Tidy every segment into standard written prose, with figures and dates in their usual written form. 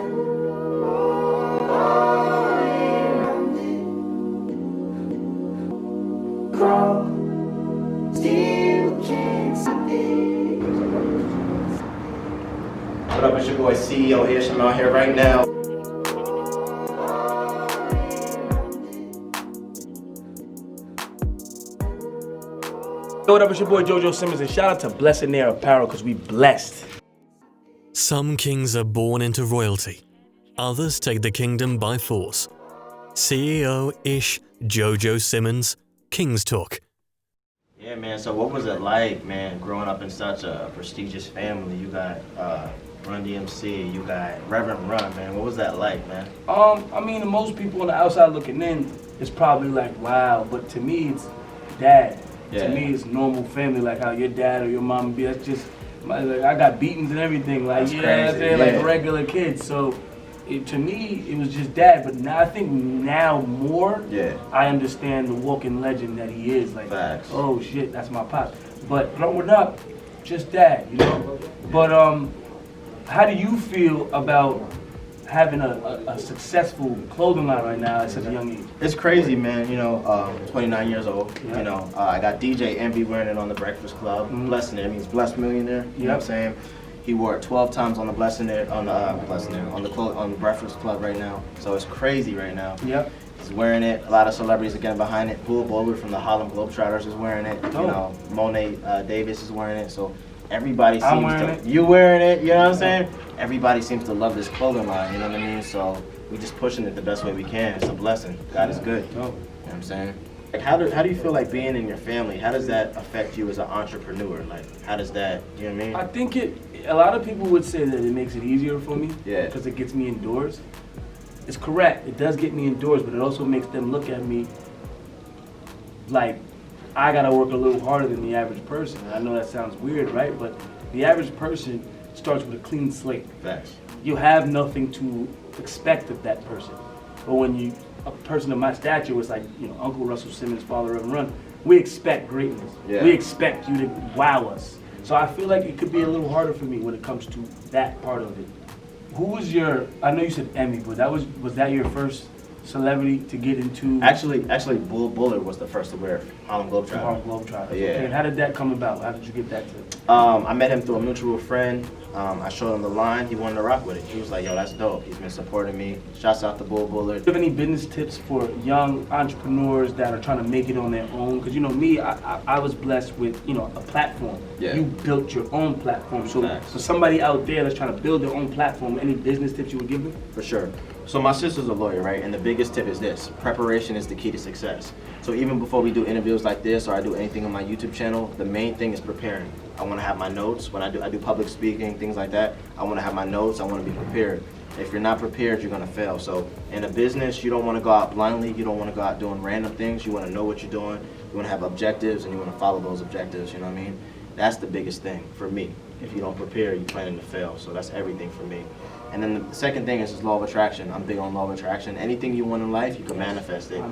What up, it's your boy CEO-ISHH. I'm out here right now. What up, it's your boy Jojo Simmons, and shout out to Blessed Air Apparel because we blessed. Some kings are born into royalty. Others take the kingdom by force. CEO-ISHH, Jojo Simmons, King's Talk. Yeah, man, so what was it like, man, growing up in such a prestigious family? You got Run DMC, you got Reverend Run, man. What was that like, man? I mean, most people on the outside looking in, it's probably like, wow, but to me, it's dad. Yeah. To me, it's normal family, like how your dad or your mom be. That's just, like, I got beatings and everything, like, that's you know what I'm crazy. saying, Yeah. like regular kids. So, to me, it was just dad. But now, I think now more, Yeah. I understand the walking legend that he is. Like, Facts. oh shit, that's my pop. But growing up, just dad, you know. But how do you feel about having a successful clothing line right now at such a young age? It's crazy, man. You know, 29 years old. Yeah. You know, I got DJ Envy wearing it on the Breakfast Club. Mm-hmm. Blessing it means blessed millionaire. You know what I'm saying? He wore it 12 times on the on the Breakfast Club right now. So it's crazy right now. Yep. He's wearing it. A lot of celebrities are getting behind it. Bull Bowler from the Harlem Globetrotters is wearing it. You know, Monet Davis is wearing it. So everybody seems to. You wearing it? You know what I'm saying? Everybody seems to love this clothing line. You know what I mean? So we just pushing it the best way we can. It's a blessing. God is good. You know what I'm saying? Like, how do you feel like being in your family? How does that affect you as an entrepreneur? Like, how does that? You know what I mean? I think a lot of people would say that it makes it easier for me. Yeah. Because it gets me indoors. It's correct. It does get me indoors, but it also makes them look at me like I gotta work a little harder than the average person. I know that sounds weird, right? But the average person starts with a clean slate. Facts. You have nothing to expect of that person. But when a person of my stature was like, you know, Uncle Russell Simmons, Father Reverend Run, we expect greatness. Yeah. We expect you to wow us. So I feel like it could be a little harder for me when it comes to that part of it. Who was I know you said Emmy, but was that your first celebrity to get into? Actually, Bull Bullard was the first to wear Harlem Globetrotter. Harlem Globetrotter. Yeah. Okay, and how did that come about? How did you get that to? I met him through a mutual friend. I showed him the line. He wanted to rock with it. He was like, yo, that's dope. He's been supporting me. Shouts out to Bull Bullard. Do you have any business tips for young entrepreneurs that are trying to make it on their own? Because, you know, me, I was blessed with, you know, a platform. Yeah. You built your own platform. So Facts. for somebody out there that's trying to build their own platform, any business tips you would give them? For sure. So my sister's a lawyer, right? And the biggest tip is this: preparation is the key to success. So even before we do interviews like this or I do anything on my YouTube channel, the main thing is preparing. I want to have my notes. When I do public speaking, things like that, I want to have my notes. I want to be prepared. If you're not prepared, you're going to fail. So in a business, you don't want to go out blindly. You don't want to go out doing random things. You want to know what you're doing. You want to have objectives, and you want to follow those objectives. You know what I mean? That's the biggest thing for me. If you don't prepare, you're planning to fail. So that's everything for me. And then the second thing is law of attraction. I'm big on law of attraction. Anything you want in life, you can manifest it.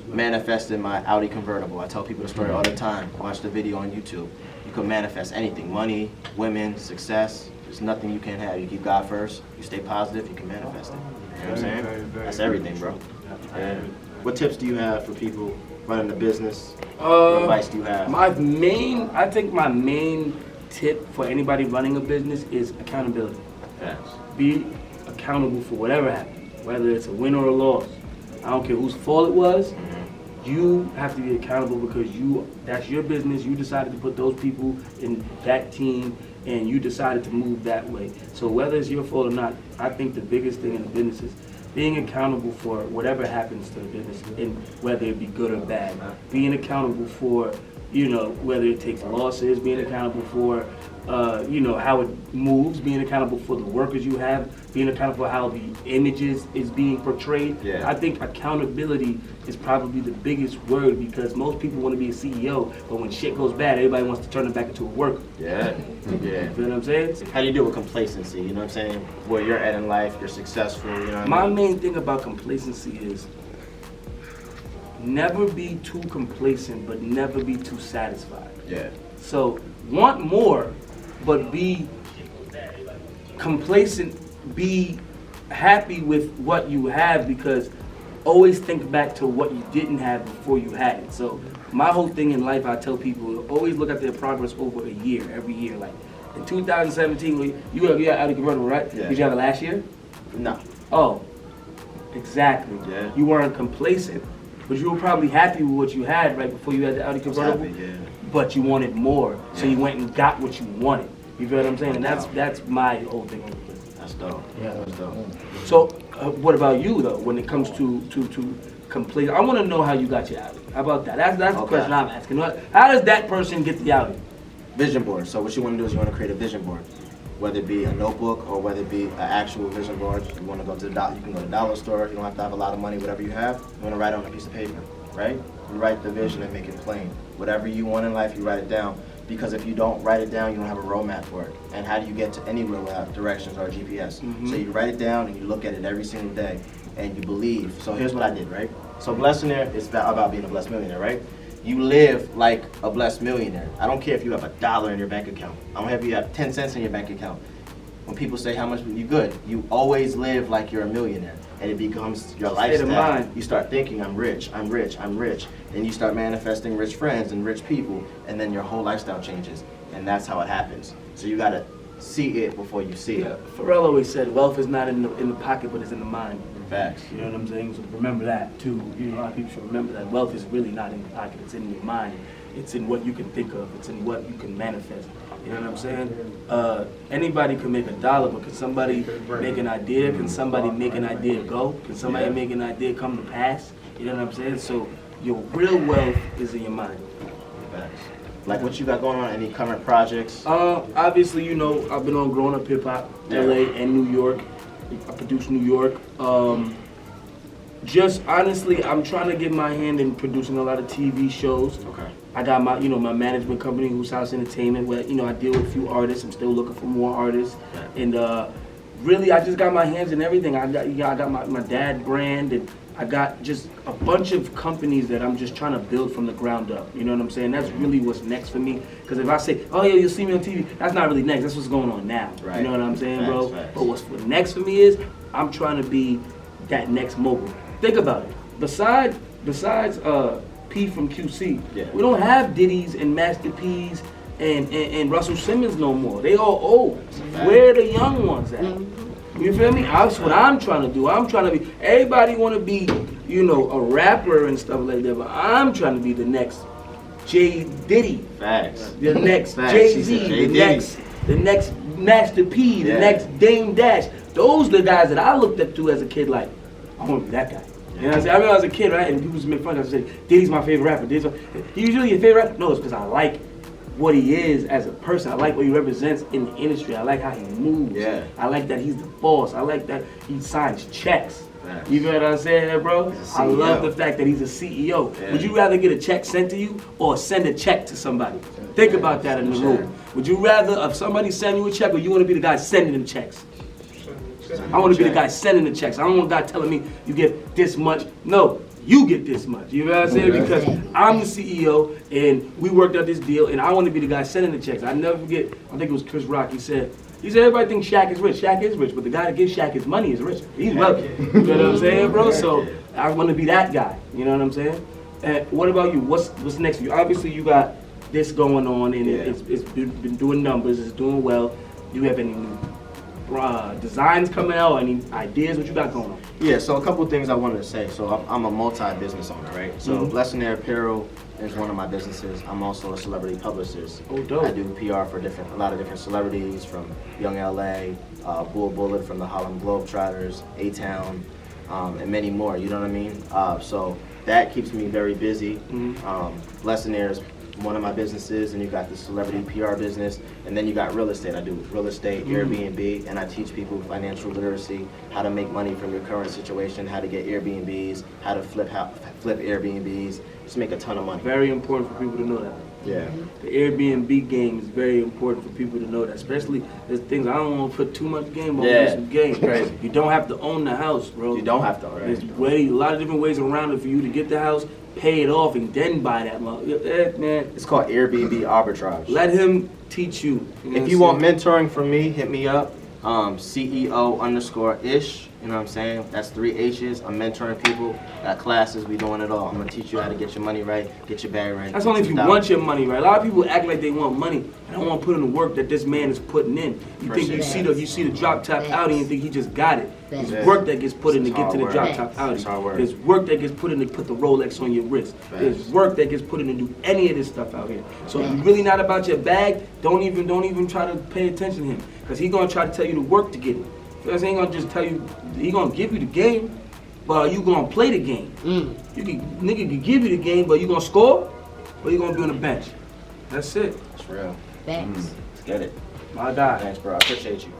Manifested my Audi convertible. I tell people the story all the time. Watch the video on YouTube. You can manifest anything: money, women, success. There's nothing you can't have. You keep God first. You stay positive. You can manifest it. You know what I'm saying? That's everything, bro. Yeah. What tips do you have for people running the business? What advice do you have? I think my main tip for anybody running a business is accountability. Facts. Be accountable for whatever happens, whether it's a win or a loss. I don't care whose fault it was. You have to be accountable because that's your business. You decided to put those people in that team and you decided to move that way. So whether it's your fault or not, I think the biggest thing in the business is being accountable for whatever happens to the business, and whether it be good or bad. Being accountable for, you know, whether it takes losses, being accountable for, you know, how it moves, being accountable for the workers you have, being accountable for how the images is being portrayed. Yeah. I think accountability is probably the biggest word because most people want to be a CEO, but when shit goes bad, everybody wants to turn it back into a worker. Yeah. Yeah. You know what I'm saying? How do you deal with complacency? You know what I'm saying? Where you're at in life, you're successful. You know what My I mean? main thing about complacency is never be too complacent, but never be too satisfied. Yeah. So want more, but be complacent be happy with what you have, because always think back to what you didn't have before you had it. So my whole thing in life, I tell people, always look at their progress over a year, every year. Like in 2017, you got out of convertible, right? Yeah. Did you have it last year? No. Oh, exactly. Yeah. You weren't complacent, but you were probably happy with what you had right before you had the Audi convertible. Happy, yeah. But you wanted more, so Yeah. you went and got what you wanted. You feel what I'm saying? And that's my whole thing. That's dope. Yeah. That's dope. So, what about you though? When it comes to complete, I want to know how you got your Audi. How about that? That's the Okay. question I'm asking. How does that person get the Audi? Vision board. So what you want to do is you want to create a vision board, whether it be a notebook or whether it be an actual vision board. You want to go to the you can go to the dollar store. You don't have to have a lot of money. Whatever you have, you want to write it on a piece of paper, right? You write the vision and make it plain. Whatever you want in life, you write it down. Because if you don't write it down, you don't have a roadmap for it. And how do you get to anywhere without directions or GPS? So you write it down and you look at it every single day and you believe. So here's what I did, right? So Blessinaire is about being a blessed millionaire, right? You live like a blessed millionaire. I don't care if you have $1 in your bank account. I don't care if you have 10 cents in your bank account. When people say how much you good, you always live like you're a millionaire. And it becomes your State of lifestyle. mind. You start thinking, I'm rich, I'm rich, I'm rich. Then you start manifesting rich friends and rich people, and then your whole lifestyle changes. And that's how it happens. So you gotta see it before you see Yeah, it. Pharrell always said, wealth is not in the pocket, but it's in the mind. Facts. You know what I'm saying? So remember that too. You know, a lot of people should remember that wealth is really not in the pocket, it's in your mind. It's in what you can think of, it's in what you can manifest. You know what I'm saying? Anybody can make $1, but can somebody make an idea? Can somebody make an idea go? Can somebody make an idea come to pass? You know what I'm saying? So your real wealth is in your mind. Facts. Like what you got going on? Any current projects? Obviously, you know, I've been on Growing Up Hip Hop, Yeah. LA and New York. I produce New York. Just honestly, I'm trying to get my hand in producing a lot of TV shows. Okay. I got my, my management company, Who's House Entertainment, where, I deal with a few artists. I'm still looking for more artists. And really, I just got my hands in everything. I got my dad brand, and I got just a bunch of companies that I'm just trying to build from the ground up. You know what I'm saying? That's really what's next for me. Because if I say, oh yeah, you'll see me on TV, that's not really next. That's what's going on now. Right. You know what I'm saying, bro? Facts. But what's next for me is, I'm trying to be that next mogul. Think about it. Besides P from QC, we don't have Diddy's and Master P's and Russell Simmons no more. They all old. Where are the young ones at? You feel me? That's what I'm trying to do. I'm trying to be, everybody want to be, a rapper and stuff like that, but I'm trying to be the next J. Diddy. Facts. The next Facts. Jay-Z, the next Master P, the next Dame Dash. Those are the guys that I looked up to as a kid, like, I want to be that guy. You know what I'm saying? I remember I was a kid, right? And people used to make fun of me. I said, Diddy's my favorite rapper. He's usually your favorite rapper? No, it's because I like what he is as a person. I like what he represents in the industry. I like how he moves. Yeah. I like that he's the boss. I like that he signs checks. Facts. You know what I'm saying, bro? He's a I love CEO. the fact that he's a CEO. Yeah. Would you rather get a check sent to you or send a check to somebody? Think about that in the room. Would you rather if somebody send you a check, or you want to be the guy sending them checks? I want to be the guy sending the checks. I don't want a guy telling me you get this much. No, you get this much. You know what I'm saying? Because I'm the CEO and we worked out this deal, and I want to be the guy sending the checks. I never forget, I think it was Chris Rock, he said everybody thinks Shaq is rich. Shaq is rich, but the guy that gives Shaq his money is rich. He's wealthy. You know what I'm saying, bro? So I want to be that guy. You know what I'm saying? And what about you? What's next for you? Obviously, you got this going on, and it's been doing numbers. It's doing well. Do you have any new designs coming out? Any ideas? What you got going on? Yeah, so a couple things I wanted to say. So I'm a multi-business owner, right? So Blessinaire Apparel is one of my businesses. I'm also a celebrity publicist. Oh, dope. I do PR for a lot of different celebrities, from Young LA, Bull Bullet from the Harlem Globetrotters, A-Town, and many more. You know what I mean? So that keeps me very busy. Blessinaire is one of my businesses, and you got the celebrity PR business, and then you got real estate. I do real estate, Airbnb, and I teach people financial literacy, how to make money from your current situation, how to get Airbnbs, how to flip Airbnbs, just make a ton of money. Very important for people to know that. Yeah. The Airbnb game is very important for people to know that. Especially there's things I don't want to put too much game on. Some game. Right. You don't have to own the house, bro. You don't have to, right? There's a lot of different ways around it for you to get the house, pay it off, and then buy that mother. Man, It's called Airbnb arbitrage. let him teach you. If you want mentoring from me, hit me up. CEO_ISHH, you know what I'm saying? That's 3 H's. I'm mentoring people, got classes, we doing it all. I'm gonna teach you how to get your money right, get your bag right. That's only if you want your money right. A lot of people act like they want money. They don't want to put in the work that this man is putting in. You think you see the drop top Audi and think he just got it. There's work that gets put in to get to the drop top Audi. There's work that gets put in to put the Rolex on your wrist. There's work that gets put in to do any of this stuff out here. So if you're really not about your bag, don't even try to pay attention to him, because he's gonna try to tell you to work to get it. Because he ain't gonna just tell you, he gonna give you the game, but you gonna play the game. Nigga can give you the game, but you gonna score, or you gonna be on the bench. That's it. It's real. Thanks. Let's get it. My guy. Thanks, bro. I appreciate you.